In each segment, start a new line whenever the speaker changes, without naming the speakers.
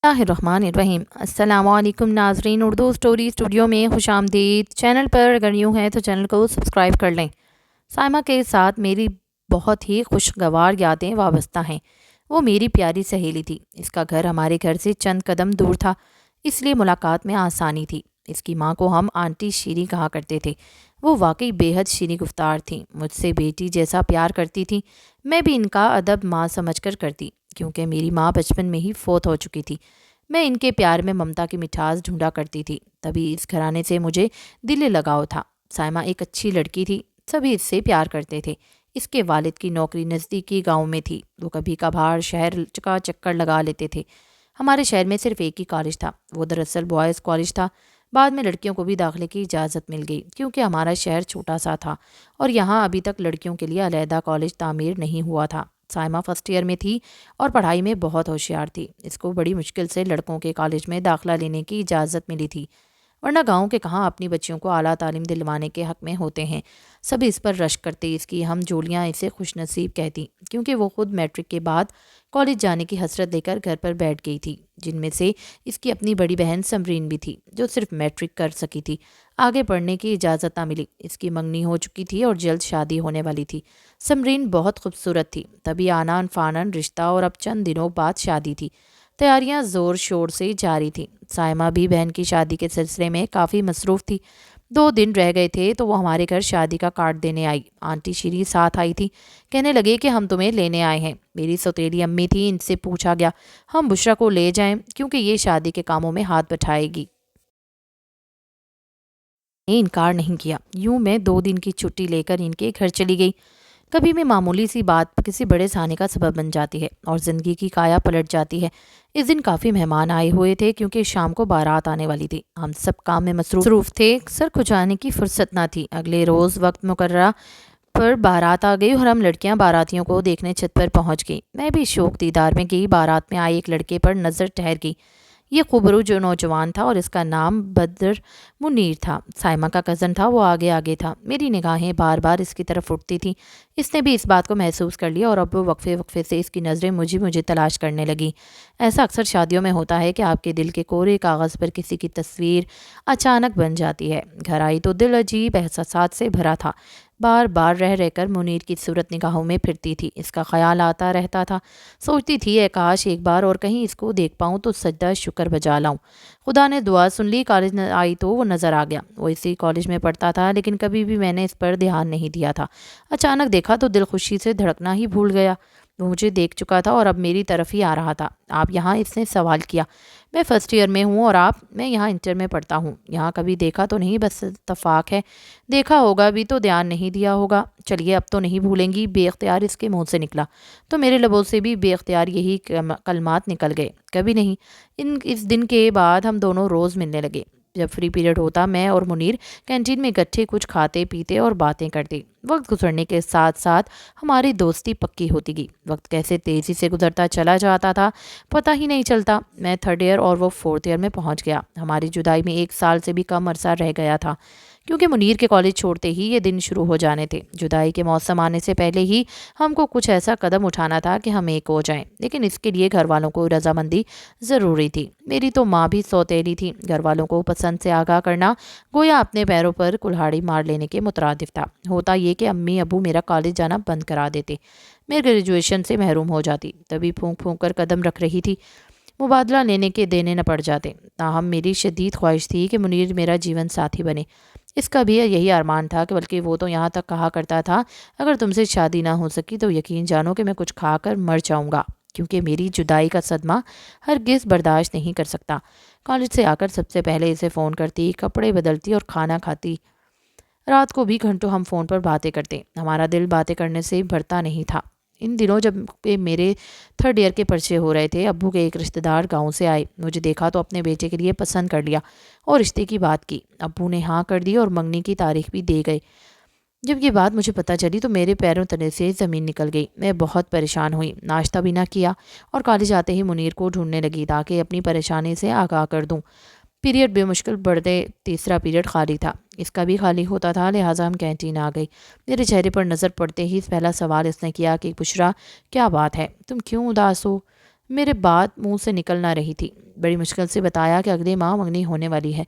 اللہ الرحمن الرحیم۔ السلام علیکم ناظرین، اردو سٹوری اسٹوڈیو میں خوش آمدید۔ چینل پر اگر نیو ہیں تو چینل کو سبسکرائب کر لیں۔ سائمہ کے ساتھ میری بہت ہی خوشگوار یادیں وابستہ ہیں۔ وہ میری پیاری سہیلی تھی۔ اس کا گھر ہمارے گھر سے چند قدم دور تھا، اس لیے ملاقات میں آسانی تھی۔ اس کی ماں کو ہم آنٹی شیریں کہا کرتے تھے۔ وہ واقعی بے حد شیریں گفتار تھیں، مجھ سے بیٹی جیسا پیار کرتی تھیں۔ میں بھی ان کا ادب ماں سمجھ کر کرتی، کیونکہ میری ماں بچپن میں ہی فوت ہو چکی تھی۔ میں ان کے پیار میں ممتا کی مٹھاس ڈھونڈا کرتی تھی، تبھی اس گھرانے سے مجھے دل لگاؤ تھا۔ سائمہ ایک اچھی لڑکی تھی، سبھی اس سے پیار کرتے تھے۔ اس کے والد کی نوکری نزدیکی گاؤں میں تھی، وہ کبھی کبھار شہر کا چکر لگا لیتے تھے۔ ہمارے شہر میں صرف ایک ہی کالج تھا، وہ دراصل بوائز کالج تھا۔ بعد میں لڑکیوں کو بھی داخلے کی اجازت مل گئی، کیونکہ ہمارا شہر چھوٹا سا تھا اور یہاں ابھی تک لڑکیوں کے لیے علیحدہ کالج تعمیر نہیں ہوا تھا۔ سائمہ فرسٹ ایئر میں تھی اور پڑھائی میں بہت ہوشیار تھی۔ اس کو بڑی مشکل سے لڑکوں کے کالج میں داخلہ لینے کی اجازت ملی تھی، ورنہ گاؤں کے کہاں اپنی بچیوں کو اعلیٰ تعلیم دلوانے کے حق میں ہوتے ہیں۔ سبھی اس پر رشک کرتے، اس کی ہم جولیاں اسے خوش نصیب کہتی، کیونکہ وہ خود میٹرک کے بعد کالج جانے کی حسرت لے کر گھر پر بیٹھ گئی تھی۔ جن میں سے اس کی اپنی بڑی بہن سمرین بھی تھی، جو صرف میٹرک کر سکی تھی، آگے پڑھنے کی اجازت نہ ملی۔ اس کی منگنی ہو چکی تھی اور جلد شادی ہونے والی تھی۔ سمرین بہت خوبصورت تھی، تبھی آنان فانن رشتہ اور اب چند دنوں بعد شادی تھی۔ تیاریاں زور شور سے جاری تھیں۔ سائمہ بھی بہن کی شادی کے سلسلے میں کافی مصروف تھی۔ 2 دن رہ گئے تھے تو وہ ہمارے گھر شادی کا کارڈ دینے آئی۔ آنٹی شیری ساتھ آئی تھی، کہنے لگے کہ ہم تمہیں لینے آئے ہیں۔ میری سوتیلی امی تھی، ان سے پوچھا گیا ہم بشرا کو لے جائیں، کیونکہ یہ شادی کے کاموں میں ہاتھ بٹھائے گی۔ نے انکار نہیں کیا۔ یوں میں 2 دن کی چھٹی لے کر ان کے گھر چلی گئی۔ کبھی بھی معمولی سی بات کسی بڑے سہانے کا سبب بن جاتی ہے اور زندگی کی کایا پلٹ جاتی ہے۔ اس دن کافی مہمان آئے ہوئے تھے، کیونکہ شام کو بارات آنے والی تھی۔ ہم سب کام میں مصروف تھے، سر کھجانے کی فرصت نہ تھی۔ اگلے روز وقت مقررہ پر بارات آ گئی اور ہم لڑکیاں باراتیوں کو دیکھنے چھت پر پہنچ گئی۔ میں بھی شوق دیدار میں گئی۔ بارات میں آئے ایک لڑکے پر نظر ٹھہر گئی۔ یہ خوبرو جو نوجوان تھا اور اس کا نام بدر منیر تھا، سائمہ کا کزن تھا۔ وہ آگے آگے تھا، میری نگاہیں بار بار اس کی طرف اٹھتی تھیں۔ اس نے بھی اس بات کو محسوس کر لیا اور اب وقفے وقفے سے اس کی نظریں مجھے تلاش کرنے لگیں۔ ایسا اکثر شادیوں میں ہوتا ہے کہ آپ کے دل کے کورے کاغذ پر کسی کی تصویر اچانک بن جاتی ہے۔ گھر آئی تو دل عجیب احساسات سے بھرا تھا۔ بار بار رہ کر منیر کی صورت نگاہوں میں پھرتی تھی۔ اس کا خیال آتا رہتا تھا۔ سوچتی تھی اے کاش ایک بار اور کہیں اس کو دیکھ پاؤں تو سجدہ شکر بجا لاؤں۔ خدا نے دعا سن لی۔ کالج آئی تو وہ نظر آ گیا۔ وہ اسی کالج میں پڑھتا تھا، لیکن کبھی بھی میں نے اس پر دھیان نہیں دیا تھا۔ اچانک دیکھا تو دل خوشی سے دھڑکنا ہی بھول گیا۔ وہ مجھے دیکھ چکا تھا اور اب میری طرف ہی آ رہا تھا۔ آپ یہاں؟ اس نے سوال کیا۔ میں فرسٹ ایئر میں ہوں اور آپ؟ میں یہاں انٹر میں پڑھتا ہوں۔ یہاں کبھی دیکھا تو نہیں، بس اتفاق ہے۔ دیکھا ہوگا بھی تو دھیان نہیں دیا ہوگا۔ چلیے اب تو نہیں بھولیں گی، بے اختیار اس کے منہ سے نکلا۔ تو میرے لبوں سے بھی بے اختیار یہی کلمات نکل گئے، کبھی نہیں۔ اس دن کے بعد ہم دونوں روز ملنے لگے۔ جب فری پیریڈ ہوتا میں اور منیر کینٹین میں اکٹھے کچھ کھاتے پیتے اور باتیں کرتے۔ وقت گزرنے کے ساتھ ساتھ ہماری دوستی پکی ہوتی گئی۔ وقت کیسے تیزی سے گزرتا چلا جاتا تھا پتہ ہی نہیں چلتا۔ میں 3rd ایئر اور وہ 4th ایئر میں پہنچ گیا۔ ہماری جدائی میں 1 سال سے بھی کم عرصہ رہ گیا تھا، کیونکہ منیر کے کالج چھوڑتے ہی یہ دن شروع ہو جانے تھے۔ جدائی کے موسم آنے سے پہلے ہی ہم کو کچھ ایسا قدم اٹھانا تھا کہ ہم ایک ہو جائیں، لیکن اس کے لیے گھر والوں کو رضامندی ضروری تھی۔ میری تو ماں بھی سوتیلی تھی۔ گھر والوں کو پسند سے آگاہ کرنا گویا اپنے پیروں پر کلہاڑی مار لینے کے مترادف تھا۔ ہوتا یہ کہ امی ابو میرا کالج جانا بند کرا دیتے، میں گریجویشن سے محروم ہو جاتی۔ تبھی پھونک پھونک کر قدم رکھ رہی تھی، مبادلہ لینے کے دینے نہ پڑ جاتے۔ تاہم میری شدید خواہش تھی کہ منیر میرا جیون ساتھی بنے۔ اس کا بھی یہی ارمان تھا، کہ بلکہ وہ تو یہاں تک کہا کرتا تھا اگر تم سے شادی نہ ہو سکی تو یقین جانو کہ میں کچھ کھا کر مر جاؤں گا، کیونکہ میری جدائی کا صدمہ ہرگز برداشت نہیں کر سکتا۔ کالج سے آ کر سب سے پہلے اسے فون کرتی، کپڑے بدلتی اور کھانا کھاتی۔ رات کو بھی گھنٹوں ہم فون پر باتیں کرتے۔ ہمارا دل باتیں کرنے سے بھرتا نہیں تھا۔ ان دنوں جب میرے 3rd ایئر کے پرچے ہو رہے تھے، ابو کے ایک رشتہ دار گاؤں سے آئے۔ مجھے دیکھا تو اپنے بیٹے کے لیے پسند کر لیا اور رشتے کی بات کی۔ ابو نے ہاں کر دی اور منگنی کی تاریخ بھی دے گئے۔ جب یہ بات مجھے پتہ چلی تو میرے پیروں تلے سے زمین نکل گئی۔ میں بہت پریشان ہوئی، ناشتہ بھی نہ کیا اور کالج آتے ہی منیر کو ڈھونڈنے لگی تاکہ اپنی پریشانی سے آگاہ کر دوں۔ پیریڈ بے مشکل بڑھتے 3را پیریڈ خالی تھا، اس کا بھی خالی ہوتا تھا، لہٰذا ہم کینٹین آ گئی۔ میرے چہرے پر نظر پڑتے ہی پہلا سوال اس نے کیا کہ بشرا کیا بات ہے، تم کیوں اداس ہو؟ میرے بات منہ سے نکل نہ رہی تھی۔ بڑی مشکل سے بتایا کہ اگلے ماہ منگنی ہونے والی ہے،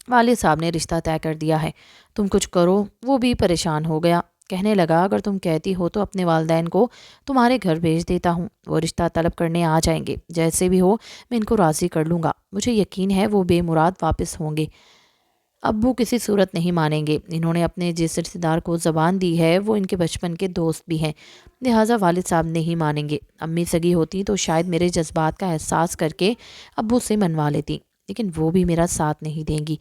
والد صاحب نے رشتہ طے کر دیا ہے، تم کچھ کرو۔ وہ بھی پریشان ہو گیا، کہنے لگا اگر تم کہتی ہو تو اپنے والدین کو تمہارے گھر بھیج دیتا ہوں، وہ رشتہ طلب کرنے آ جائیں گے، جیسے بھی ہو میں ان کو راضی کر لوں گا، مجھے یقین ہے وہ بے مراد واپس ہوں گے۔ ابو کسی صورت نہیں مانیں گے، انہوں نے اپنے جس رشتہ دار کو زبان دی ہے وہ ان کے بچپن کے دوست بھی ہیں، لہٰذا والد صاحب نہیں مانیں گے۔ امی سگی ہوتی تو شاید میرے جذبات کا احساس کر کے ابو سے منوا لیتی، لیکن وہ بھی میرا ساتھ نہیں دیں گی۔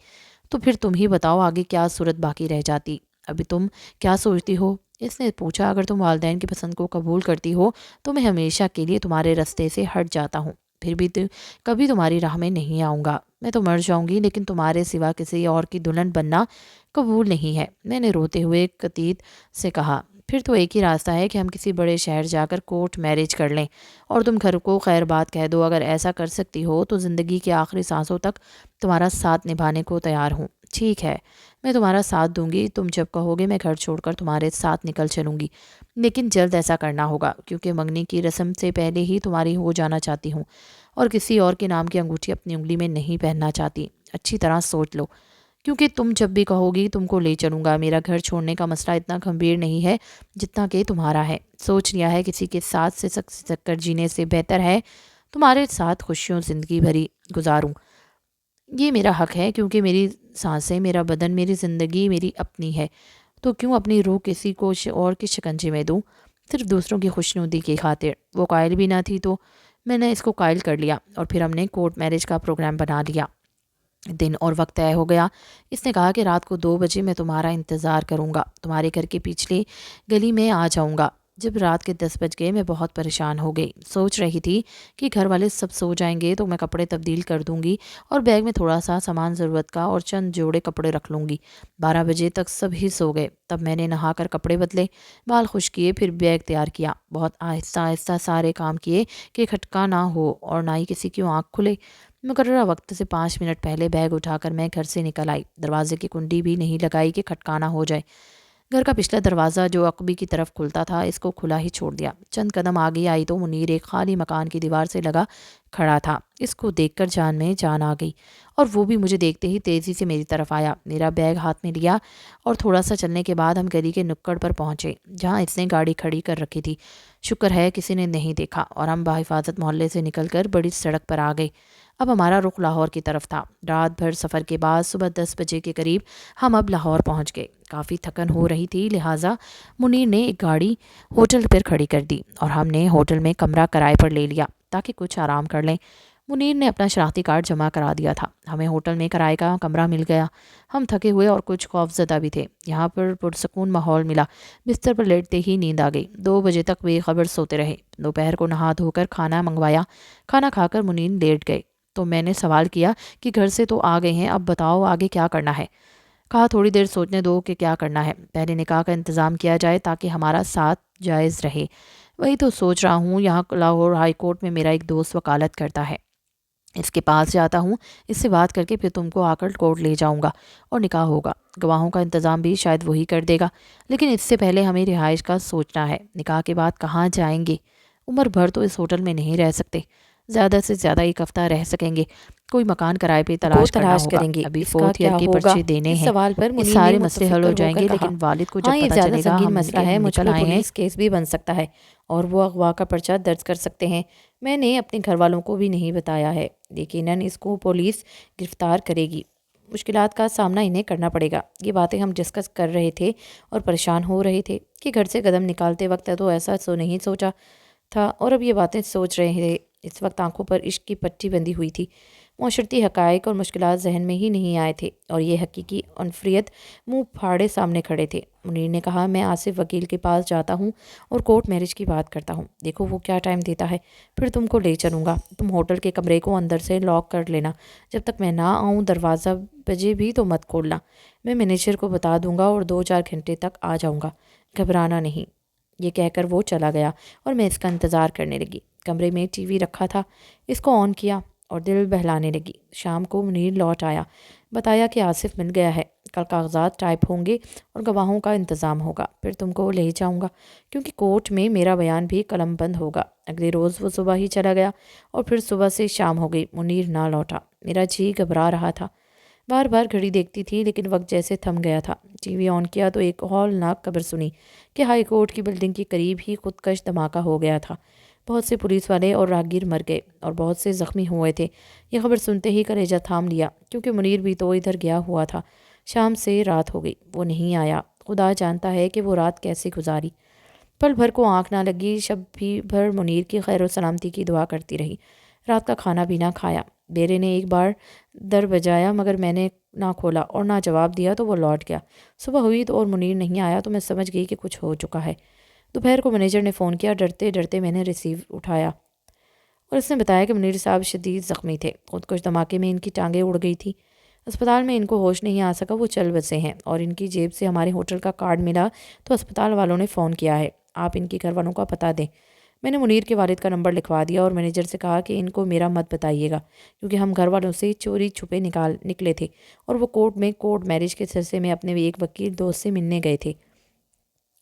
تو پھر تم ہی بتاؤ آگے کیا صورت باقی رہ جاتی؟ ابھی تم کیا سوچتی ہو؟ اس نے پوچھا۔ اگر تم والدین کی پسند کو قبول کرتی ہو تو میں ہمیشہ کے لیے تمہارے رستے سے ہٹ جاتا ہوں، پھر بھی کبھی تمہاری راہ میں نہیں آؤں گا۔ میں تو مر جاؤں گی لیکن تمہارے سوا کسی اور کی دلہن بننا قبول نہیں ہے، میں نے روتے ہوئے کتیت سے کہا۔ پھر تو ایک ہی راستہ ہے کہ ہم کسی بڑے شہر جا کر کورٹ میرج کر لیں اور تم گھر کو خیر بات کہہ دو۔ اگر ایسا کر سکتی ہو تو زندگی کے آخری سانسوں تک تمہارا ساتھ نبھانے کو تیار ہوں۔ ٹھیک ہے، میں تمہارا ساتھ دوں گی، تم جب کہو گے میں گھر چھوڑ کر تمہارے ساتھ نکل چلوں گی، لیکن جلد ایسا کرنا ہوگا کیونکہ منگنی کی رسم سے پہلے ہی تمہاری ہو جانا چاہتی ہوں اور کسی اور کے نام کی انگوٹھی اپنی انگلی میں نہیں پہننا چاہتی۔ اچھی طرح سوچ لو، کیونکہ تم جب بھی کہو گی تم کو لے چلوں گا۔ میرا گھر چھوڑنے کا مسئلہ اتنا گھمبیر نہیں ہے جتنا کہ تمہارا ہے۔ سوچ لیا ہے کسی کے ساتھ سے سک کر جینے سے بہتر ہے تمہارے ساتھ خوشیوں زندگی بھری گزاروں۔ یہ میرا حق ہے کیونکہ میری سانسیں، میرا بدن، میری زندگی میری اپنی ہے، تو کیوں اپنی روح کسی کو اور کے شکنجے میں دوں صرف دوسروں کی خوشنودی کی خاطر؟ وہ قائل بھی نہ تھی تو میں نے اس کو قائل کر لیا اور پھر ہم نے کورٹ میرج کا پروگرام بنا لیا۔ دن اور وقت طے ہو گیا۔ اس نے کہا کہ رات کو 2 بجے میں تمہارا انتظار کروں گا، تمہارے گھر کے پچھلے گلی میں آ جاؤں گا۔ جب رات کے 10 بج گئے میں بہت پریشان ہو گئی، سوچ رہی تھی کہ گھر والے سب سو جائیں گے تو میں کپڑے تبدیل کر دوں گی اور بیگ میں تھوڑا سا سامان ضرورت کا اور چند جوڑے کپڑے رکھ لوں گی۔ 12 بجے تک سب ہی سو گئے، تب میں نے نہا کر کپڑے بدلے، بال خشک کیے، پھر بیگ تیار کیا، بہت آہستہ آہستہ سارے کام کیے کہ کھٹکا نہ ہو اور نہ ہی کسی کی آنکھ کھلے۔ مقررہ وقت سے 5 منٹ پہلے بیگ اٹھا کر میں گھر سے نکل آئی، دروازے کی کنڈی بھی نہیں لگائی کہ کھٹکانا ہو جائے۔ گھر کا پچھلا دروازہ جو عقبی کی طرف کھلتا تھا اس کو کھلا ہی چھوڑ دیا۔ چند قدم آگے آئی تو منیر ایک خالی مکان کی دیوار سے لگا کھڑا تھا۔ اس کو دیکھ کر جان میں جان آ گئی اور وہ بھی مجھے دیکھتے ہی تیزی سے میری طرف آیا، میرا بیگ ہاتھ میں لیا اور تھوڑا سا چلنے کے بعد ہم گلی کے نکڑ پر پہنچے جہاں اس نے گاڑی کھڑی کر رکھی تھی۔ شکر ہے کسی نے نہیں دیکھا اور ہم بحفاظت محلے سے نکل کر بڑی سڑک پر آ گئے۔ اب ہمارا رخ لاہور کی طرف تھا۔ رات بھر سفر کے بعد صبح 10 بجے کے قریب ہم اب لاہور پہنچ گئے۔ کافی تھکن ہو رہی تھی، لہٰذا منیر نے ایک گاڑی ہوٹل پر کھڑی کر دی اور ہم نے ہوٹل میں کمرہ کرائے پر لے لیا تاکہ کچھ آرام کر لیں۔ منیر نے اپنا شناختی کارڈ جمع کرا دیا تھا، ہمیں ہوٹل میں کرائے کا کمرہ مل گیا۔ ہم تھکے ہوئے اور کچھ خوف زدہ بھی تھے، یہاں پر پرسکون ماحول ملا۔ بستر پر لیٹتے ہی نیند آ گئی۔ 2 بجے تک بے خبر سوتے رہے۔ دوپہر کو نہا دھو کر کھانا منگوایا، کھانا کھا کر منیر لیٹ گئے تو میں نے سوال کیا کہ گھر سے تو آ گئے ہیں، اب بتاؤ آگے کیا کرنا ہے؟ کہا تھوڑی دیر سوچنے دو کہ کیا کرنا ہے، پہلے نکاح کا انتظام کیا جائے تاکہ ہمارا ساتھ جائز رہے۔ وہی تو سوچ رہا ہوں، یہاں لاہور ہائی کورٹ میں میرا ایک دوست وکالت کرتا ہے، اس کے پاس جاتا ہوں، اس سے بات کر کے پھر تم کو آ کر کورٹ لے جاؤں گا اور نکاح ہوگا۔ گواہوں کا انتظام بھی شاید وہی کر دے گا، لیکن اس سے پہلے ہمیں رہائش کا سوچنا ہے۔ نکاح کے بعد کہاں جائیں گے؟ عمر بھر تو اس ہوٹل میں نہیں رہ سکتے، زیادہ سے زیادہ 1 ہفتہ رہ سکیں گے، کوئی مکان کرائے پہ تلاش کرنا ہوگا۔ ابھی 4th ایئر کے پرچے دینے ہیں، اس سارے مسئلے حل ہو جائیں گے، لیکن والد کو جب پتہ چلے گا ہم
مسئلہ ہے، مجھ
نکل
پہ
آئے ہیں۔
پولیس کیس بھی بن سکتا ہے اور وہ اغوا کا پرچہ درج کر سکتے ہیں۔ میں نے اپنے گھر والوں کو بھی نہیں بتایا ہے، یقیناً اس کو پولیس گرفتار کرے گی، مشکلات کا سامنا انہیں کرنا پڑے گا۔ یہ باتیں ہم ڈسکس کر رہے تھے اور پریشان ہو رہے تھے کہ گھر سے قدم نکالتے وقت تو ایسا نہیں سوچا تھا اور اب یہ باتیں سوچ رہے تھے۔ اس وقت آنکھوں پر عشق کی پٹی بندھی ہوئی تھی، معاشرتی حقائق اور مشکلات ذہن میں ہی نہیں آئے تھے اور یہ حقیقی عنفریت منہ پھاڑے سامنے کھڑے تھے۔ منیر نے کہا میں آصف وکیل کے پاس جاتا ہوں اور کورٹ میرج کی بات کرتا ہوں، دیکھو وہ کیا ٹائم دیتا ہے، پھر تم کو لے چلوں گا۔ تم ہوٹل کے کمرے کو اندر سے لاک کر لینا، جب تک میں نہ آؤں دروازہ بجے بھی تو مت کھولنا، میں مینیجر کو بتا دوں گا اور 2-4 گھنٹے تک آ جاؤں گا، گھبرانا نہیں۔ یہ کہہ کر وہ چلا گیا اور میں اس کا انتظار کرنے لگی۔ کمرے میں ٹی وی رکھا تھا، اس کو آن کیا اور دل بہلانے لگی۔ شام کو منیر لوٹ آیا، بتایا کہ آصف مل گیا ہے، کل کاغذات ٹائپ ہوں گے اور گواہوں کا انتظام ہوگا، پھر تم کو لے جاؤں گا کیونکہ کورٹ میں میرا بیان بھی قلم بند ہوگا۔ اگلے روز وہ صبح ہی چلا گیا اور پھر صبح سے شام ہو گئی، منیر نہ لوٹا۔ میرا جی گھبرا رہا تھا، بار بار گھڑی دیکھتی تھی لیکن وقت جیسے تھم گیا تھا۔ ٹی وی آن کیا تو ایک ہولناک خبر سنی کہ ہائی کورٹ کی بلڈنگ کے قریب ہی خودکش دھماکہ ہو گیا تھا، بہت سے پولیس والے اور راہگیر مر گئے اور بہت سے زخمی ہوئے تھے۔ یہ خبر سنتے ہی کلیجہ تھام لیا کیونکہ منیر بھی تو ادھر گیا ہوا تھا۔ شام سے رات ہو گئی، وہ نہیں آیا۔ خدا جانتا ہے کہ وہ رات کیسے گزاری۔ پل بھر کو آنکھ نہ لگی، شب بھی بھر منیر کی خیر و سلامتی کی دعا کرتی رہی۔ رات کا کھانا بھی نہ کھایا۔ بیرے نے ایک بار در بجایا مگر میں نے نہ کھولا اور نہ جواب دیا تو وہ لوٹ گیا۔ صبح ہوئی تو اور منیر نہیں آیا تو میں سمجھ گئی کہ کچھ ہو چکا ہے۔ دوپہر کو مینیجر نے فون کیا، ڈرتے ڈرتے میں نے ریسیو اٹھایا اور اس نے بتایا کہ منیر صاحب شدید زخمی تھے، خودکش دھماکے میں ان کی ٹانگیں اڑ گئی تھی، اسپتال میں ان کو ہوش نہیں آ سکا، وہ چل بسے ہیں اور ان کی جیب سے ہمارے ہوٹل کا کارڈ ملا تو اسپتال والوں نے فون کیا ہے، آپ ان کے گھر والوں کا پتہ دیں۔ میں نے منیر کے والد کا نمبر لکھوا دیا اور مینیجر سے کہا کہ ان کو میرا مت بتائیے گا کیونکہ ہم گھر والوں سے چوری چھپے نکلے تھے اور وہ کورٹ میں کورٹ میرج کے سلسلے میں اپنے ایک وکیل دوست سے ملنے گئے تھے۔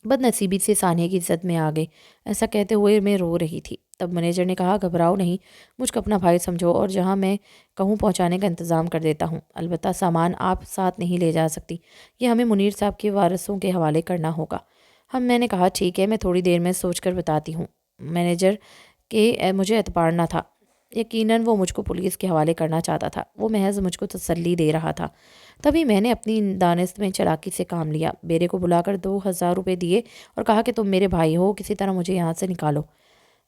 بد نصیبی سے ثانیہ کی زد میں آ گئے، ایسا کہتے ہوئے میں رو رہی تھی۔ تب مینیجر نے کہا گھبراؤ نہیں، مجھ کو اپنا بھائی سمجھو اور جہاں میں کہوں پہنچانے کا انتظام کر دیتا ہوں، البتہ سامان آپ ساتھ نہیں لے جا سکتی، یہ ہمیں منیر صاحب کے وارثوں کے حوالے کرنا ہوگا۔ میں نے کہا ٹھیک ہے، میں تھوڑی دیر میں سوچ کر بتاتی ہوں۔ مینیجر کے مجھے اعتبار نہ تھا، یقیناً وہ مجھ کو پولیس کے حوالے کرنا چاہتا تھا، وہ محض مجھ کو تسلی دے رہا تھا۔ تبھی میں نے اپنی دانست میں چلاکی سے کام لیا، بیرے کو بلا کر 2000 روپے دیے اور کہا کہ تم میرے بھائی ہو، کسی طرح مجھے یہاں سے نکالو،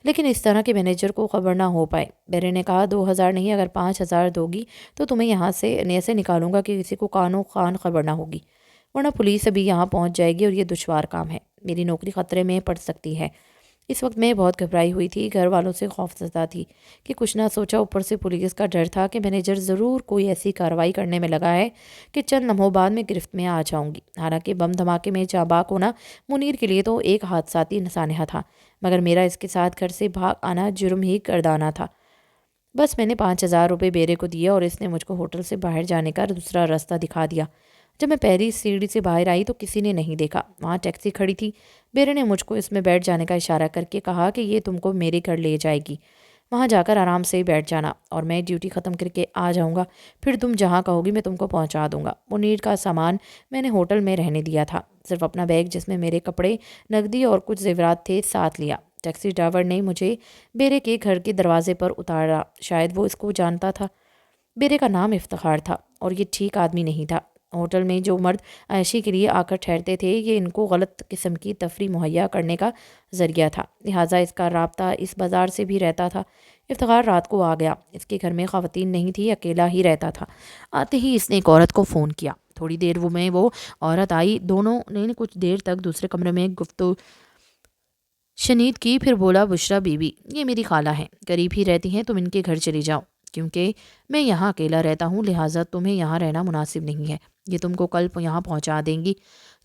لیکن اس طرح کہ مینیجر کو خبر نہ ہو پائے۔ بیرے نے کہا 2000 نہیں، اگر 5000 دوگی تو تمہیں یہاں سے ایسے نکالوں گا کہ کسی کو کانو خان خبر نہ ہوگی، ورنہ پولیس ابھی یہاں پہنچ جائے گی اور یہ دشوار کام ہے، میری نوکری خطرے میں پڑ سکتی ہے۔ اس وقت میں بہت گھبرائی ہوئی تھی، گھر والوں سے خوف زدہ تھی کہ کچھ نہ سوچا، اوپر سے پولیس کا ڈر تھا کہ مینیجر ضرور کوئی ایسی کارروائی کرنے میں لگا ہے کہ چند لمحوں بعد میں گرفت میں آ جاؤں گی۔ حالانکہ بم دھماکے میں جاں باک ہونا منیر کے لیے تو ایک حادثاتی سانحہ تھا، مگر میرا اس کے ساتھ گھر سے بھاگ آنا جرم ہی گردانا تھا۔ بس میں نے 5000 روپے بیرے کو دیا اور اس نے مجھ کو ہوٹل سے باہر جانے کا دوسرا راستہ دکھا دیا۔ جب میں پہلی سیڑھی سے باہر آئی تو کسی نے نہیں دیکھا، وہاں ٹیکسی کھڑی تھی۔ بیرے نے مجھ کو اس میں بیٹھ جانے کا اشارہ کر کے کہا کہ یہ تم کو میرے گھر لے جائے گی، وہاں جا کر آرام سے بیٹھ جانا اور میں ڈیوٹی ختم کر کے آ جاؤں گا، پھر تم جہاں کہو گی میں تم کو پہنچا دوں گا۔ منیر کا سامان میں نے ہوٹل میں رہنے دیا تھا، صرف اپنا بیگ جس میں میرے کپڑے، نقدی اور کچھ زیورات تھے ساتھ لیا۔ ٹیکسی ڈرائیور نے مجھے بیرے کے گھر کے دروازے پر اتارا، شاید وہ اس کو جانتا تھا۔ بیرے کا نام افتخار تھا اور یہ ٹھیک آدمی نہیں تھا۔ ہوٹل میں جو مرد عیاشی کے لیے آ کر ٹھہرتے تھے، یہ ان کو غلط قسم کی تفریح مہیا کرنے کا ذریعہ تھا، لہٰذا اس کا رابطہ اس بازار سے بھی رہتا تھا۔ افتخار رات کو آ گیا، اس کے گھر میں خواتین نہیں تھی، اکیلا ہی رہتا تھا۔ آتے ہی اس نے ایک عورت کو فون کیا، تھوڑی دیر وہ عورت آئی، دونوں نے کچھ دیر تک دوسرے کمرے میں گفتگو شنید کی، پھر بولا بشرا بی بی، یہ میری خالہ ہیں، قریب ہی رہتی ہیں، تم ان کے گھر چلی جاؤ، کیونکہ میں یہاں اکیلا رہتا ہوں، لہٰذا تمہیں یہاں رہنا مناسب نہیں ہے، یہ تم کو کل یہاں پہنچا دیں گی،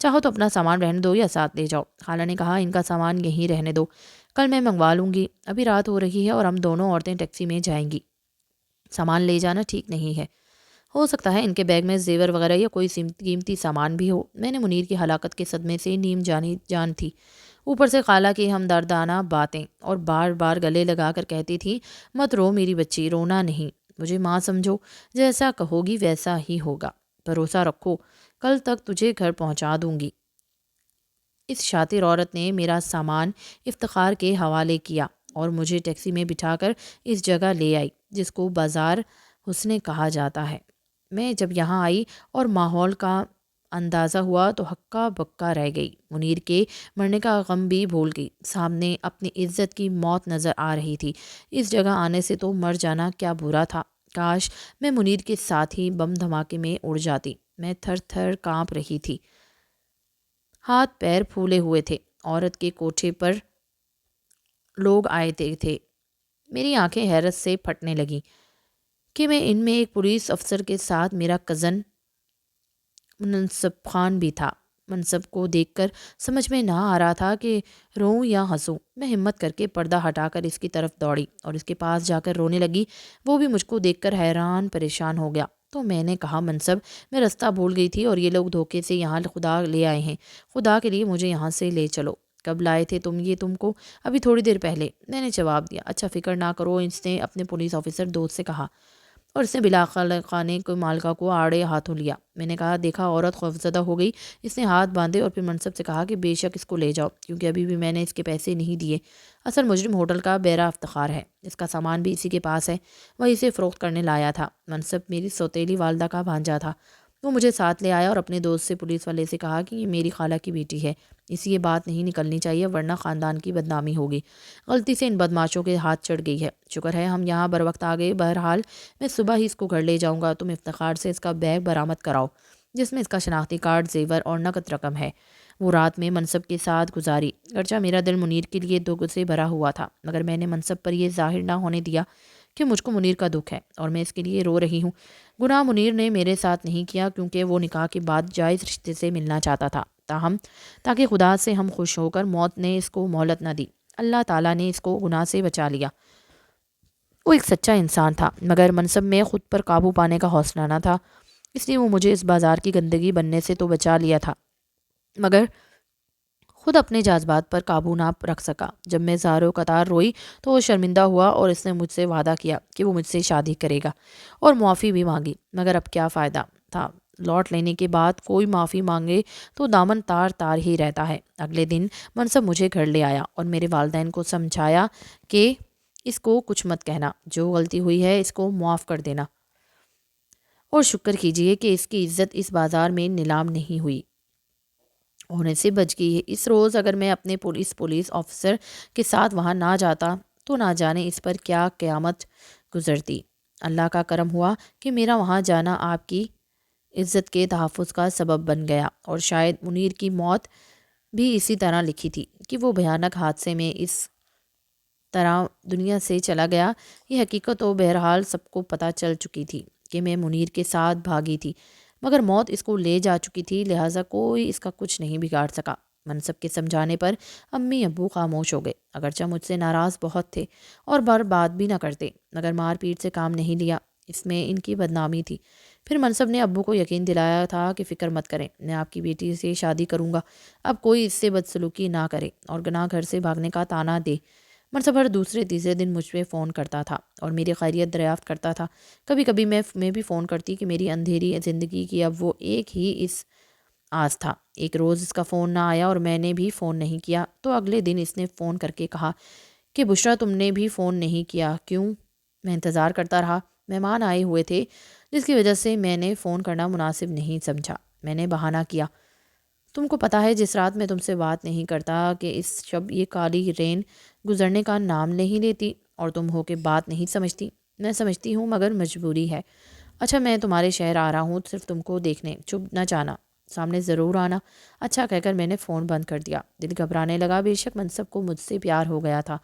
چاہو تو اپنا سامان رہنے دو یا ساتھ لے جاؤ۔ خالہ نے کہا ان کا سامان یہیں رہنے دو، کل میں منگوا لوں گی، ابھی رات ہو رہی ہے اور ہم دونوں عورتیں ٹیکسی میں جائیں گی، سامان لے جانا ٹھیک نہیں ہے، ہو سکتا ہے ان کے بیگ میں زیور وغیرہ یا کوئی قیمتی سامان بھی ہو۔ میں نے منیر کی ہلاکت کے صدمے سے نیم جان تھی، اوپر سے خالہ کی ہمدردانہ باتیں، اور بار بار گلے لگا کر کہتی تھی مت رو میری بچی، رونا نہیں، مجھے ماں سمجھو، جیسا کہو گی ویسا ہی ہوگا، بھروسہ رکھو، کل تک تجھے گھر پہنچا دوں گی۔ اس شاطر عورت نے میرا سامان افتخار کے حوالے کیا اور مجھے ٹیکسی میں بٹھا کر اس جگہ لے آئی جس کو بازار حسن کہا جاتا ہے۔ میں جب یہاں آئی اور ماحول کا اندازہ ہوا تو ہکا بکا رہ گئی، منیر کے مرنے کا غم بھی بھول گئی، سامنے اپنی عزت کی موت نظر آ رہی تھی، اس جگہ آنے سے تو مر جانا کیا برا تھا، کاش میں منیر کے ساتھ ہی بم دھماکے میں اڑ جاتی۔ میں تھر تھر کانپ رہی تھی، ہاتھ پیر پھولے ہوئے تھے، عورت کے کوٹھے پر لوگ آئے تھے، میری آنکھیں حیرت سے پھٹنے لگیں کہ میں ان میں ایک پولیس افسر کے ساتھ میرا کزن منصب خان بھی تھا۔ منصب کو دیکھ کر سمجھ میں نہ آ رہا تھا کہ روں یا ہنسوں، میں ہمت کر کے پردہ ہٹا کر اس کی طرف دوڑی اور اس کے پاس جا کر رونے لگی، وہ بھی مجھ کو دیکھ کر حیران پریشان ہو گیا، تو میں نے کہا منصب میں راستہ بھول گئی تھی اور یہ لوگ دھوکے سے یہاں خدا لے آئے ہیں، خدا کے لیے مجھے یہاں سے لے چلو۔ کب لائے تھے تم یہ؟ تم کو ابھی تھوڑی دیر پہلے، میں نے جواب دیا۔ اچھا فکر نہ کرو، اس نے اپنے پولیس آفیسر دوست سے کہا، اور اس نے بلا خانے کو مالکہ کو آڑے ہاتھوں لیا۔ میں نے کہا دیکھا عورت خوفزدہ ہو گئی۔ اس نے ہاتھ باندھے اور پھر منصب سے کہا کہ بے شک اس کو لے جاؤ، کیونکہ ابھی بھی میں نے اس کے پیسے نہیں دیے۔ اصل مجرم ہوٹل کا بیرا افتخار ہے، اس کا سامان بھی اسی کے پاس ہے، وہ اسے فروخت کرنے لایا تھا۔ منصب میری سوتیلی والدہ کا بھانجا تھا، وہ مجھے ساتھ لے آیا اور اپنے دوست سے پولیس والے سے کہا کہ یہ میری خالہ کی بیٹی ہے، اسی یہ بات نہیں نکلنی چاہیے ورنہ خاندان کی بدنامی ہوگی۔ غلطی سے ان بدماشوں کے ہاتھ چڑھ گئی ہے، شکر ہے ہم یہاں بروقت آ گئے۔ بہرحال میں صبح ہی اس کو گھر لے جاؤں گا، تم افتخار سے اس کا بیگ برآمد کراؤ جس میں اس کا شناختی کارڈ، زیور اور نقد رقم ہے۔ وہ رات میں منصب کے ساتھ گزاری، گرچہ میرا دل منیر کے لیے دکھ سے بھرا ہوا تھا، مگر میں نے منصب پر یہ ظاہر نہ ہونے دیا کہ مجھ کو منیر کا دکھ ہے اور میں اس کے لیے رو رہی ہوں۔ گناہ منیر نے میرے ساتھ نہیں کیا، کیونکہ وہ نکاح کے بعد جائز رشتے سے ملنا چاہتا تھا، تاکہ خدا سے ہم خوش ہو کر موت نے اس کو مہلت نہ دی۔ اللہ تعالیٰ نے اس کو گناہ سے بچا لیا۔ وہ ایک سچا انسان تھا، مگر منصب میں خود پر قابو پانے کا حوصلہ نہ تھا، اس لیے وہ مجھے اس بازار کی گندگی بننے سے تو بچا لیا تھا، مگر خود اپنے جذبات پر قابو نہ رکھ سکا۔ جب میں زاروں قطار روئی تو وہ شرمندہ ہوا اور اس نے مجھ سے وعدہ کیا کہ وہ مجھ سے شادی کرے گا اور معافی بھی مانگی، مگر اب کیا فائدہ تھا؟ لوٹ لینے کے بعد کوئی معافی مانگے تو دامن تار تار ہی رہتا ہے۔ اگلے دن منصب مجھے گھر لے آیا اور میرے والدین کو سمجھایا کہ اس کو کچھ مت کہنا، جو غلطی ہوئی ہے اس کو معاف کر دینا اور شکر کیجئے کہ اس کی عزت اس بازار میں نیلام نہیں ہوئی، ہونے سے بچ گئی ہے۔ اس روز اگر میں اپنے پولیس آفیسر کے ساتھ وہاں نہ جاتا تو نہ جانے اس پر کیا قیامت گزرتی۔ اللہ کا کرم ہوا کہ میرا وہاں جانا آپ کی عزت کے تحفظ کا سبب بن گیا، اور شاید منیر کی موت بھی اسی طرح لکھی تھی کہ وہ بھیانک حادثے میں اس طرح دنیا سے چلا گیا۔ یہ حقیقت تو بہرحال سب کو پتہ چل چکی تھی کہ میں منیر کے ساتھ بھاگی تھی، مگر موت اس کو لے جا چکی تھی، لہٰذا کوئی اس کا کچھ نہیں بگاڑ سکا۔ منصب کے سمجھانے پر امی ابو خاموش ہو گئے، اگرچہ مجھ سے ناراض بہت تھے اور بار بات بھی نہ کرتے، مگر مار پیٹ سے کام نہیں لیا، اس میں ان کی بدنامی تھی۔ پھر منصب نے ابو کو یقین دلایا تھا کہ فکر مت کریں، میں آپ کی بیٹی سے شادی کروں گا، اب کوئی اس سے بدسلوکی نہ کرے اور گناہ گھر سے بھاگنے کا طعنہ دے۔ منصب ہر دوسرے تیسرے دن مجھ پہ فون کرتا تھا اور میری خیریت دریافت کرتا تھا۔ کبھی کبھی میں بھی فون کرتی کہ میری اندھیری زندگی کی اب وہ ایک ہی اس آس تھا۔ ایک روز اس کا فون نہ آیا اور میں نے بھی فون نہیں کیا، تو اگلے دن اس نے فون کر کے کہا کہ بشرا تم نے بھی فون نہیں کیا کیوں؟ میں انتظار کرتا رہا، مہمان آئے ہوئے تھے جس کی وجہ سے میں نے فون کرنا مناسب نہیں سمجھا۔ میں نے بہانہ کیا، تم کو پتہ ہے جس رات میں تم سے بات نہیں کرتا کہ اس شب یہ کالی رین گزرنے کا نام نہیں لیتی اور تم ہو کے بات نہیں سمجھتی۔ میں سمجھتی ہوں مگر مجبوری ہے۔ اچھا میں تمہارے شہر آ رہا ہوں صرف تم کو دیکھنے، چپ نہ جانا، سامنے ضرور آنا۔ اچھا کہہ کر میں نے فون بند کر دیا۔ دل گھبرانے لگا، بے شک منصب کو مجھ سے پیار ہو گیا تھا،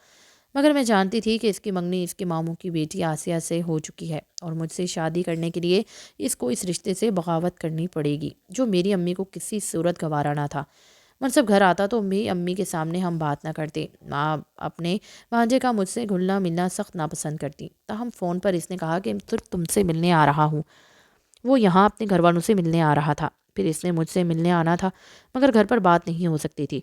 مگر میں جانتی تھی کہ اس کی منگنی اس کے ماموں کی بیٹی آسیہ سے ہو چکی ہے اور مجھ سے شادی کرنے کے لیے اس کو اس رشتے سے بغاوت کرنی پڑے گی، جو میری امی کو کسی صورت گوارا نہ تھا۔ منصب گھر آتا تو بھی امی کے سامنے ہم بات نہ کرتے، ماں اپنے بھانجے کا مجھ سے گھلنا ملنا سخت ناپسند کرتی۔ تاہم فون پر اس نے کہا کہ صرف تم سے ملنے آ رہا ہوں، وہ یہاں اپنے گھر والوں سے ملنے آ رہا تھا، پھر اس نے مجھ سے ملنے آنا تھا، مگر گھر پر بات نہیں ہو سکتی تھی،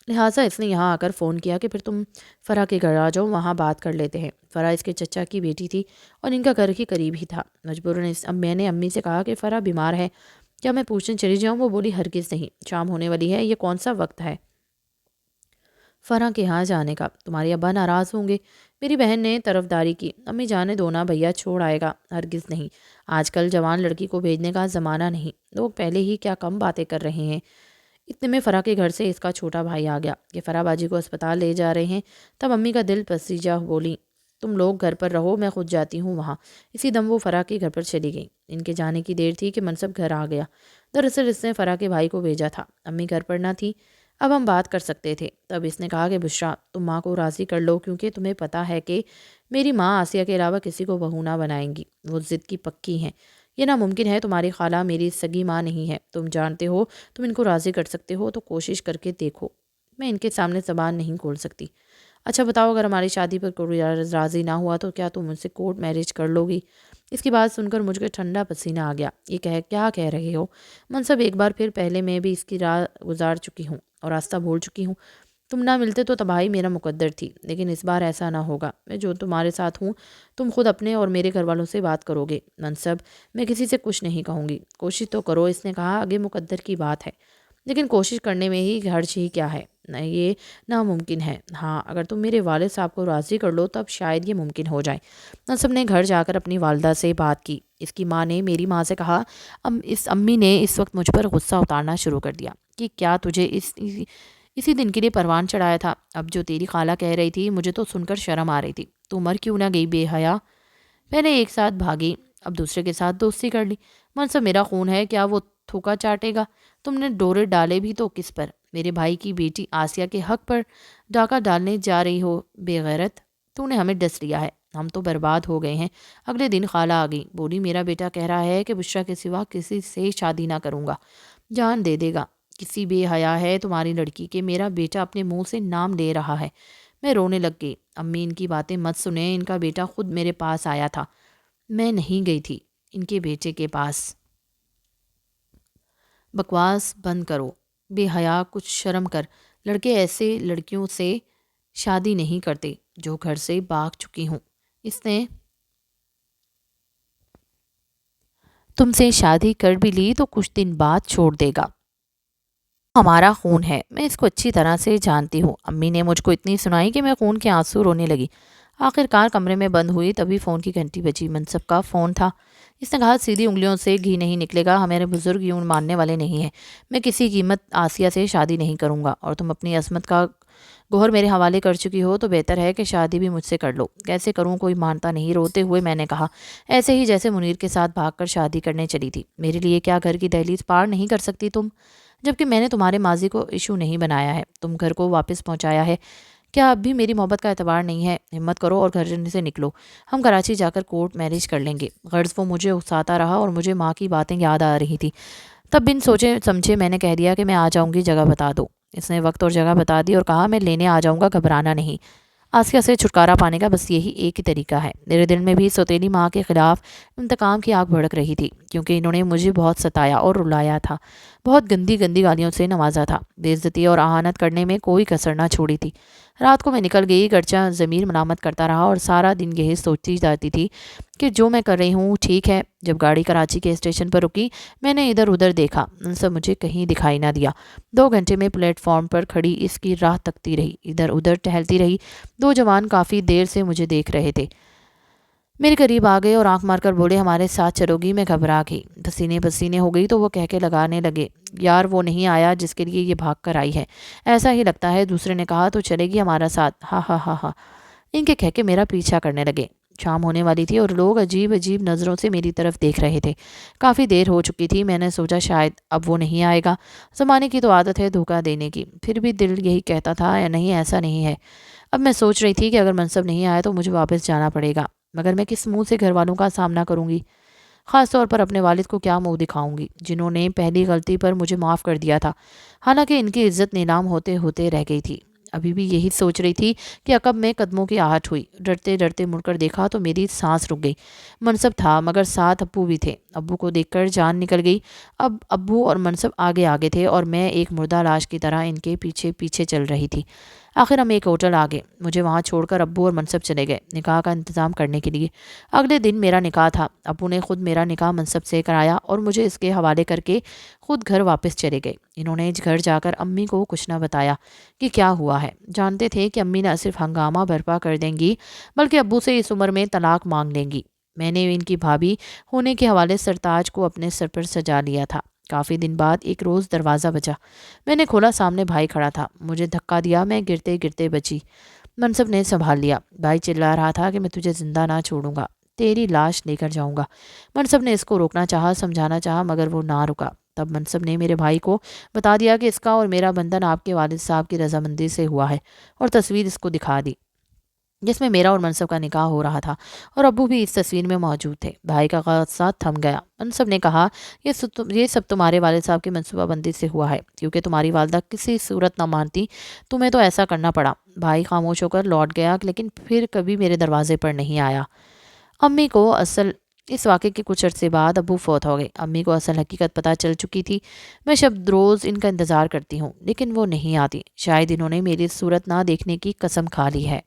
لہٰذا اس نے یہاں آ کر فون کیا کہ پھر تم فرح کے گھر آ جاؤ، وہاں بات کر لیتے ہیں۔ فرح اس کے چچا کی بیٹی تھی اور ان کا گھر کے قریب ہی تھا۔ مجبوراً میں نے امی سے کہا کہ فرح بیمار ہے، کیا میں پوچھنے چلی جاؤں؟ وہ بولی ہرگز نہیں، شام ہونے والی ہے، یہ کون سا وقت ہے فرح کے ہاں جانے کا؟ تمہارے ابا ناراض ہوں گے۔ میری بہن نے طرفداری کی، امی جانے دو نا، بھیا چھوڑ آئے گا۔ ہرگز نہیں، آج کل جوان لڑکی کو بھیجنے کا زمانہ نہیں، لوگ پہلے ہی کیا کم باتیں کر رہے ہیں۔ اتنے میں فرح کے گھر سے اس کا چھوٹا بھائی آ گیا کہ فرح باجی کو اسپتال لے جا رہے ہیں۔ تب امی کا دل پسیجہ بولی تم لوگ گھر پر رہو، میں خود جاتی ہوں وہاں۔ اسی دم وہ فرح کے گھر پر چلی گئی۔ ان کے جانے کی دیر تھی کہ منصب گھر آ گیا۔ دراصل اس نے فرح کے بھائی کو بھیجا تھا، امی گھر پر نہ تھی، اب ہم بات کر سکتے تھے۔ تب اس نے کہا کہ بشرا تم ماں کو راضی کر لو، کیونکہ تمہیں پتہ ہے کہ میری ماں آسیہ کے علاوہ کسی کو بہو نہ بنائیں گی، وہ ضد کی پکی ہیں۔ یہ ناممکن ہے، تمہاری خالہ میری سگی ماں نہیں ہے، تم جانتے ہو تم ان کو راضی کر سکتے ہو تو کوشش کر کے دیکھو۔ میں ان کے سامنے زبان نہیں کھول سکتی۔ اچھا بتاؤ، اگر ہماری شادی پر کوئی راضی نہ ہوا تو کیا تم مجھ سے کورٹ میرج کر لو گی؟ اس کی بات سن کر مجھ کو ٹھنڈا پسینہ آ گیا۔ یہ کیا کہہ رہے ہو منصب؟ ایک بار پھر پہلے میں بھی اس کی راہ گزار چکی ہوں اور راستہ بھول چکی ہوں۔ تم نہ ملتے تو تباہی میرا مقدر تھی، لیکن اس بار ایسا نہ ہوگا۔ میں جو تمہارے ساتھ ہوں، تم خود اپنے اور میرے گھر والوں سے بات کرو گے۔ منصب، میں کسی سے کچھ نہیں کہوں گی۔ کوشش تو کرو، اس نے کہا۔ آگے مقدر کی بات ہے، لیکن کوشش کرنے میں ہی حرج ہی کیا ہے؟ نہ یہ ناممکن ہے۔ ہاں، اگر تم میرے والد صاحب کو راضی کر لو تب شاید یہ ممکن ہو جائے۔ منصب نے گھر جا کر اپنی والدہ سے بات کی۔ اس کی ماں نے میری ماں سے کہا، اس امی نے اس وقت مجھ پر غصہ اتارنا شروع کر دیا کہ کیا تجھے اسی دن کے لیے پروان چڑھایا تھا؟ اب جو تیری خالہ کہہ رہی تھی مجھے تو سن کر شرم آ رہی تھی۔ تو مر کیوں نہ گئی بے حیا؟ پہلے ایک ساتھ بھاگی، اب دوسرے کے ساتھ دوستی کر لی۔ منصب، میرا خون ہے، کیا وہ تھوکا چاٹے گا؟ تم نے ڈورے ڈالے بھی تو کس پر؟ میرے بھائی کی بیٹی آسیہ کے حق پر ڈاکہ ڈالنے جا رہی ہو؟ بے غیرت، تو نے ہمیں ڈس لیا ہے، ہم تو برباد ہو گئے ہیں۔ اگلے دن خالہ آ گئی، بولی میرا بیٹا کہہ رہا ہے کہ بشرا کے سوا کسی سے شادی نہ کروں گا، جان دے دے گا۔ کسی بے حیا ہے تمہاری لڑکی کہ میرا بیٹا اپنے منہ سے نام لے رہا ہے۔ میں رونے لگ گئی۔ امی ان کی باتیں مت سنیں، ان کا بیٹا خود میرے پاس آیا تھا، میں نہیں گئی تھی ان کے بیٹے کے پاس۔ بکواس بند کرو، بے حیا، کچھ شرم کر۔ لڑکے ایسے لڑکیوں سے شادی نہیں کرتے جو گھر سے بھاگ چکی ہوں۔ اس نے تم سے شادی کر بھی لی تو کچھ دن بعد چھوڑ دے گا۔ ہمارا خون ہے، میں اس کو اچھی طرح سے جانتی ہوں۔ امی نے مجھ کو اتنی سنائی کہ میں خون کے آنسو رونے لگی۔ آخر کار کمرے میں بند ہوئی، تبھی فون کی گھنٹی بجی۔ منصب کا فون تھا۔ اس نے کہا، سیدھی انگلیوں سے گھی نہیں نکلے گا، ہمارے بزرگ یوں ماننے والے نہیں ہیں۔ میں کسی قیمت آسیہ سے شادی نہیں کروں گا، اور تم اپنی عصمت کا گوہر میرے حوالے کر چکی ہو تو بہتر ہے کہ شادی بھی مجھ سے کر لو۔ کیسے کروں، کوئی مانتا نہیں۔ روتے ہوئے میں نے کہا، ایسے ہی جیسے منیر کے ساتھ بھاگ کر شادی کرنے چلی تھی۔ میرے لیے کیا گھر کی دہلیز پار نہیں کر سکتی تم؟ جبکہ میں نے تمہارے ماضی کو ایشو نہیں بنایا ہے، تم گھر کو واپس پہنچایا ہے۔ کیا اب بھی میری محبت کا اعتبار نہیں ہے؟ ہمت کرو اور گھر سے نکلو، ہم کراچی جا کر کورٹ میرج کر لیں گے۔ غرض وہ مجھے اکساتا رہا اور مجھے ماں کی باتیں یاد آ رہی تھی۔ تب بن سوچے سمجھے میں نے کہہ دیا کہ میں آ جاؤں گی، جگہ بتا دو۔ اس نے وقت اور جگہ بتا دی اور کہا، میں لینے آ جاؤں گا، گھبرانا نہیں۔ آسیہ سے چھٹکارا پانے کا بس یہی ایک ہی طریقہ ہے۔ میرے دل میں بھی سوتیلی ماں کے خلاف انتقام کی آگ بھڑک رہی تھی، کیونکہ انہوں نے مجھے بہت ستایا اور رلایا تھا، بہت گندی گندی گالیوں سے نوازا تھا، بے عزتی اور اہانت کرنے میں کوئی کسر نہ چھوڑی تھی۔ رات کو میں نکل گئی، گرچہ ضمیر ملامت کرتا رہا، اور سارا دن یہی سوچتی جاتی تھی کہ جو میں کر رہی ہوں ٹھیک ہے۔ جب گاڑی کراچی کے اسٹیشن پر رکی، میں نے ادھر ادھر دیکھا، منصب مجھے کہیں دکھائی نہ دیا۔ 2 گھنٹے میں پلیٹ فارم پر کھڑی اس کی راہ تکتی رہی، ادھر ادھر ٹہلتی رہی۔ 2 جوان کافی دیر سے مجھے دیکھ رہے تھے، میرے قریب آ گئے اور آنکھ مار کر بولے، ہمارے ساتھ چلو گی؟ میں گھبرا گئی، پسینے پسینے ہو گئی، تو وہ کہہ کے لگانے لگے، یار وہ نہیں آیا جس کے لیے یہ بھاگ کر آئی ہے، ایسا ہی لگتا ہے۔ دوسرے نے کہا، تو چلے گی ہمارا ساتھ؟ ہا ہا ہا ہا۔ ان کے کہہ کے میرا پیچھا کرنے لگے۔ شام ہونے والی تھی اور لوگ عجیب عجیب نظروں سے میری طرف دیکھ رہے تھے۔ کافی دیر ہو چکی تھی، میں نے سوچا شاید اب وہ نہیں آئے گا۔ زمانے کی تو عادت ہے دھوکہ دینے کی، پھر بھی دل یہی کہتا تھا یا نہیں، ایسا نہیں ہے۔ اب میں سوچ رہی تھی کہ اگر منصب نہیں آیا تو مجھے واپس جانا پڑے گا، مگر میں کس منہ سے گھر والوں کا سامنا کروں گی؟ خاص طور پر اپنے والد کو کیا منہ دکھاؤں گی، جنہوں نے پہلی غلطی پر مجھے معاف کر دیا تھا، حالانکہ ان کی عزت نیلام ہوتے ہوتے رہ گئی تھی۔ ابھی بھی یہی سوچ رہی تھی کہ عقب میں قدموں کی آہٹ ہوئی، ڈرتے ڈرتے مڑ کر دیکھا تو میری سانس رک گئی۔ منصب تھا، مگر ساتھ ابو بھی تھے۔ ابو کو دیکھ کر جان نکل گئی۔ اب ابو اور منصب آگے آگے تھے اور میں ایک مردہ لاش کی طرح ان کے پیچھے پیچھے چل رہی تھی۔ آخر ہم ایک ہوٹل آ گئے، مجھے وہاں چھوڑ کر ابو اور منصب چلے گئے نکاح کا انتظام کرنے کے لیے۔ اگلے دن میرا نکاح تھا۔ ابو نے خود میرا نکاح منصب سے کرایا اور مجھے اس کے حوالے کر کے خود گھر واپس چلے گئے۔ انہوں نے گھر جا کر امی کو کچھ نہ بتایا کہ کیا ہوا ہے، جانتے تھے کہ امی نہ صرف ہنگامہ برپا کر دیں گی بلکہ ابو سے اس عمر میں طلاق مانگ لیں گی۔ میں نے ان کی بھابھی ہونے کے حوالے سرتاج کو اپنے سر پر سجا لیا تھا۔ کافی دن بعد ایک روز دروازہ بجا، میں نے کھولا، سامنے بھائی کھڑا تھا۔ مجھے دھکا دیا، میں گرتے گرتے بچی۔ منصب نے سنبھال لیا۔ بھائی چلا رہا تھا کہ میں تجھے زندہ نہ چھوڑوں گا، تیری لاش لے کر جاؤں گا۔ منصب نے اس کو روکنا چاہا، سمجھانا چاہا، مگر وہ نہ رکا۔ تب منصب نے میرے بھائی کو بتا دیا کہ اس کا اور میرا بندھن آپ کے والد صاحب کی رضامندی سے ہوا ہے، اور تصویر اس کو دکھا دی۔
جس میں میرا اور منصب کا نکاح ہو رہا تھا، اور ابو بھی اس تصویر میں موجود تھے۔ بھائی کا غصہ تھم گیا۔ منصب نے کہا، یہ سب تمہارے والد صاحب کی منصوبہ بندی سے ہوا ہے، کیونکہ تمہاری والدہ کسی صورت نہ مانتی، تمہیں تو ایسا کرنا پڑا۔ بھائی خاموش ہو کر لوٹ گیا، لیکن پھر کبھی میرے دروازے پر نہیں آیا۔ امی کو اس واقعے کے کچھ عرصے بعد ابو فوت ہو گئے۔ امی کو اصل حقیقت پتہ چل چکی تھی۔ میں شب روز ان کا انتظار کرتی ہوں، لیکن وہ نہیں آتی۔ شاید انہوں نے میری صورت نہ دیکھنے کی قسم کھا لی ہے۔